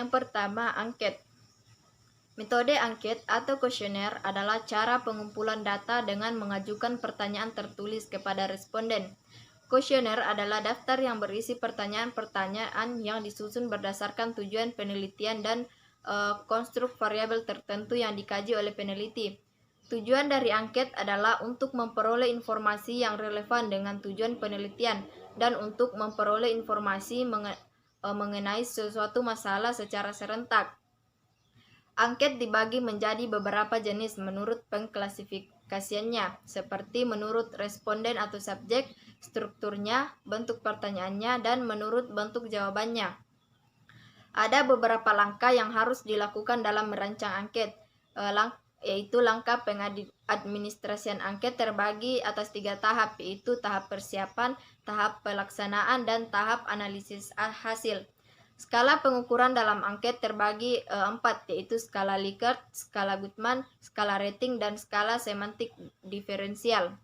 Yang pertama, angket. Metode angket atau kuesioner adalah cara pengumpulan data dengan mengajukan pertanyaan tertulis kepada responden. Kuesioner adalah daftar yang berisi pertanyaan-pertanyaan yang disusun berdasarkan tujuan penelitian dan konstruk variabel tertentu yang dikaji oleh peneliti. Tujuan dari angket adalah untuk memperoleh informasi yang relevan dengan tujuan penelitian dan untuk memperoleh informasi mengenai sesuatu masalah secara serentak. Angket dibagi menjadi beberapa jenis menurut pengklasifikasiannya, seperti menurut responden atau subjek, strukturnya, bentuk pertanyaannya, dan menurut bentuk jawabannya. Ada beberapa langkah yang harus dilakukan dalam merancang angket, yaitu langkah pengadministrasian angket terbagi atas 3 tahap, yaitu tahap persiapan, tahap pelaksanaan, dan tahap analisis hasil. Skala pengukuran dalam angket terbagi 4, yaitu skala Likert, skala Guttman, skala rating, dan skala semantik diferensial.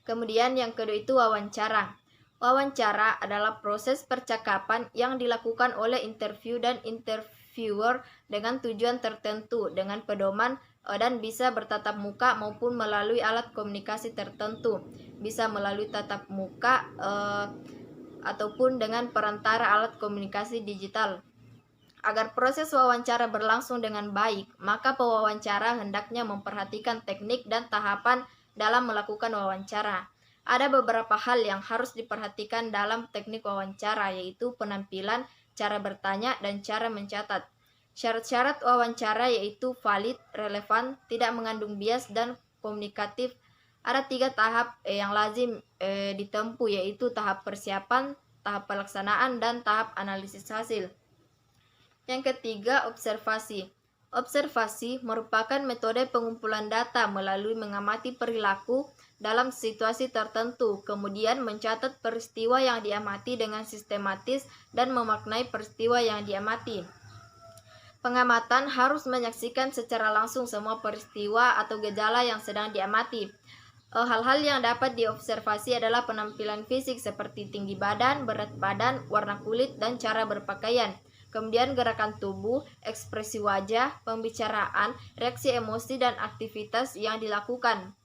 Kemudian yang kedua itu wawancara. Wawancara adalah proses percakapan yang dilakukan oleh interview dan interviewer dengan tujuan tertentu, dengan pedoman dan bisa bertatap muka maupun melalui alat komunikasi tertentu. Bisa melalui tatap muka ataupun dengan perantara alat komunikasi digital. Agar proses wawancara berlangsung dengan baik, maka pewawancara hendaknya memperhatikan teknik dan tahapan dalam melakukan wawancara. Ada beberapa hal yang harus diperhatikan dalam teknik wawancara, yaitu penampilan, cara bertanya, dan cara mencatat. Syarat-syarat wawancara yaitu valid, relevan, tidak mengandung bias, dan komunikatif. Ada 3 tahap yang lazim ditempuh, yaitu tahap persiapan, tahap pelaksanaan, dan tahap analisis hasil. Yang ketiga, observasi. Observasi merupakan metode pengumpulan data melalui mengamati perilaku dalam situasi tertentu, kemudian mencatat peristiwa yang diamati dengan sistematis dan memaknai peristiwa yang diamati. Pengamatan harus menyaksikan secara langsung semua peristiwa atau gejala yang sedang diamati. Hal-hal yang dapat diobservasi adalah penampilan fisik seperti tinggi badan, berat badan, warna kulit, dan cara berpakaian. Kemudian gerakan tubuh, ekspresi wajah, pembicaraan, reaksi emosi, dan aktivitas yang dilakukan.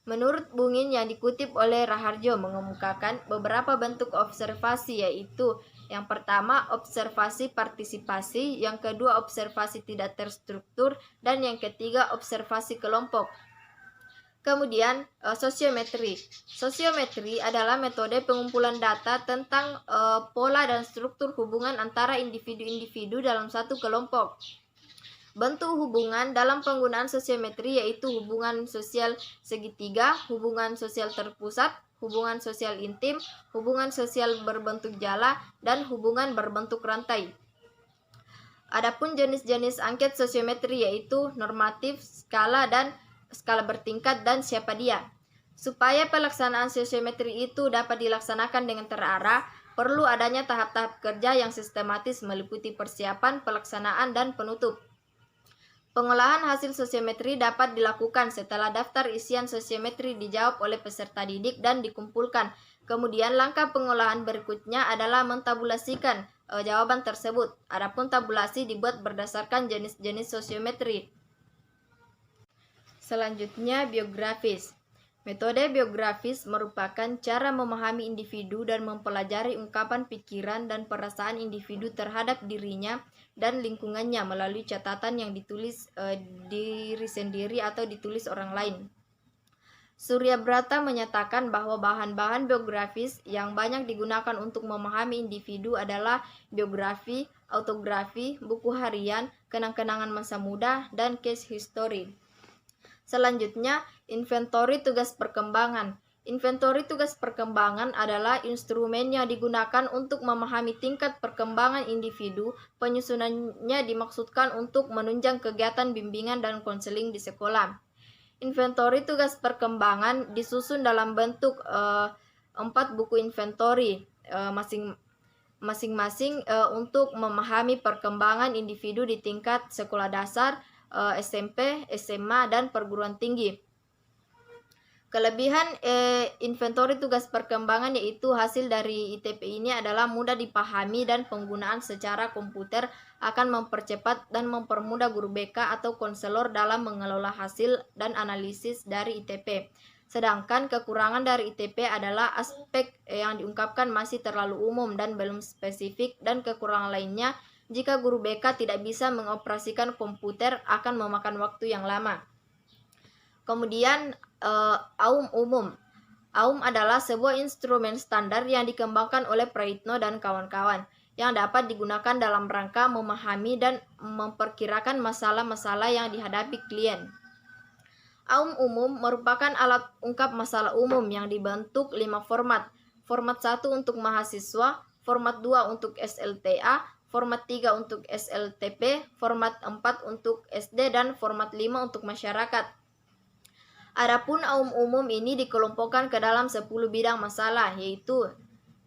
Menurut Bungin yang dikutip oleh Raharjo mengemukakan beberapa bentuk observasi, yaitu yang pertama observasi partisipasi, yang kedua observasi tidak terstruktur, dan yang ketiga observasi kelompok. Kemudian sosiometri. Sosiometri adalah metode pengumpulan data tentang pola dan struktur hubungan antara individu-individu dalam satu kelompok. Bentuk hubungan dalam penggunaan sosiometri yaitu hubungan sosial segitiga, hubungan sosial terpusat, hubungan sosial intim, hubungan sosial berbentuk jala, dan hubungan berbentuk rantai. Adapun jenis-jenis angket sosiometri yaitu normatif, skala bertingkat, dan siapa dia. Supaya pelaksanaan sosiometri itu dapat dilaksanakan dengan terarah, perlu adanya tahap-tahap kerja yang sistematis meliputi persiapan, pelaksanaan, dan penutup. Pengolahan hasil sosiometri dapat dilakukan setelah daftar isian sosiometri dijawab oleh peserta didik dan dikumpulkan. Kemudian langkah pengolahan berikutnya adalah mentabulasikan jawaban tersebut. Adapun tabulasi dibuat berdasarkan jenis-jenis sosiometri. Selanjutnya, biografis. Metode biografis merupakan cara memahami individu dan mempelajari ungkapan pikiran dan perasaan individu terhadap dirinya dan lingkungannya melalui catatan yang ditulis diri sendiri atau ditulis orang lain. Surya Brata menyatakan bahwa bahan-bahan biografis yang banyak digunakan untuk memahami individu adalah biografi, autografi, buku harian, kenang-kenangan masa muda, dan case history. Selanjutnya, inventori tugas perkembangan. Inventori tugas perkembangan adalah instrumen yang digunakan untuk memahami tingkat perkembangan individu. Penyusunannya dimaksudkan untuk menunjang kegiatan bimbingan dan konseling di sekolah. Inventori tugas perkembangan disusun dalam bentuk 4 buku inventori masing-masing untuk memahami perkembangan individu di tingkat sekolah dasar, SMP, SMA, dan perguruan tinggi. Kelebihan inventory tugas perkembangan yaitu hasil dari ITP ini adalah mudah dipahami dan penggunaan secara komputer akan mempercepat dan mempermudah guru BK atau konselor dalam mengelola hasil dan analisis dari ITP. Sedangkan kekurangan dari ITP adalah aspek yang diungkapkan masih terlalu umum dan belum spesifik, dan kekurangan lainnya jika guru BK tidak bisa mengoperasikan komputer akan memakan waktu yang lama. Kemudian AUM umum. AUM adalah sebuah instrumen standar yang dikembangkan oleh Praitno dan kawan-kawan yang dapat digunakan dalam rangka memahami dan memperkirakan masalah-masalah yang dihadapi klien. AUM umum merupakan alat ungkap masalah umum yang dibentuk 5 format. Format 1 untuk mahasiswa, format 2 untuk SLTA, format 3 untuk SLTP, format 4 untuk SD, dan format 5 untuk masyarakat. Adapun AUM umum ini dikelompokkan ke dalam 10 bidang masalah, yaitu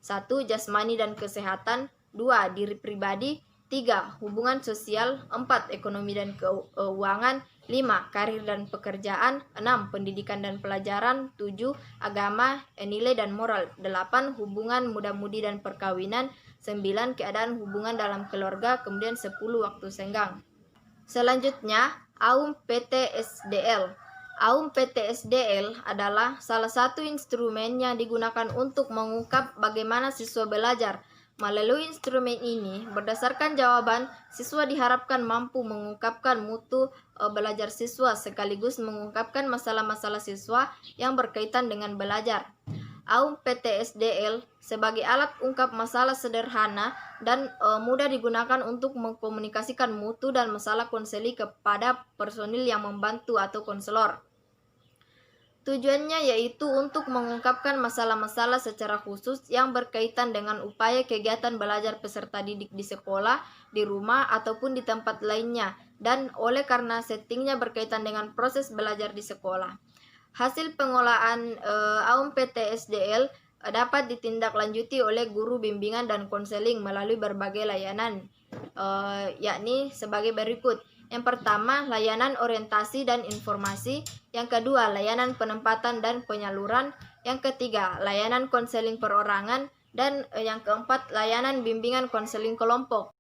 1. Jasmani dan kesehatan, 2. Diri pribadi, 3. Hubungan sosial, 4. Ekonomi dan keuangan, 5. Karir dan pekerjaan, 6. Pendidikan dan pelajaran, 7. Agama, nilai dan moral, 8. Hubungan muda-mudi dan perkawinan, 9. Keadaan hubungan dalam keluarga, kemudian 10. Waktu senggang. Selanjutnya, AUM PTSDL. AUM PTSDL adalah salah satu instrumen yang digunakan untuk mengungkap bagaimana siswa belajar. Melalui instrumen ini, berdasarkan jawaban, siswa diharapkan mampu mengungkapkan mutu belajar siswa sekaligus mengungkapkan masalah-masalah siswa yang berkaitan dengan belajar. AUM PTSDL sebagai alat ungkap masalah sederhana dan mudah digunakan untuk mengkomunikasikan mutu dan masalah konseling kepada personil yang membantu atau konselor. Tujuannya yaitu untuk mengungkapkan masalah-masalah secara khusus yang berkaitan dengan upaya kegiatan belajar peserta didik di sekolah, di rumah, ataupun di tempat lainnya, dan oleh karena settingnya berkaitan dengan proses belajar di sekolah. Hasil pengolahan AUM PTSDL dapat ditindaklanjuti oleh guru bimbingan dan konseling melalui berbagai layanan, yakni sebagai berikut. Yang pertama, layanan orientasi dan informasi. Yang kedua, layanan penempatan dan penyaluran. Yang ketiga, layanan konseling perorangan. Dan yang keempat, layanan bimbingan konseling kelompok.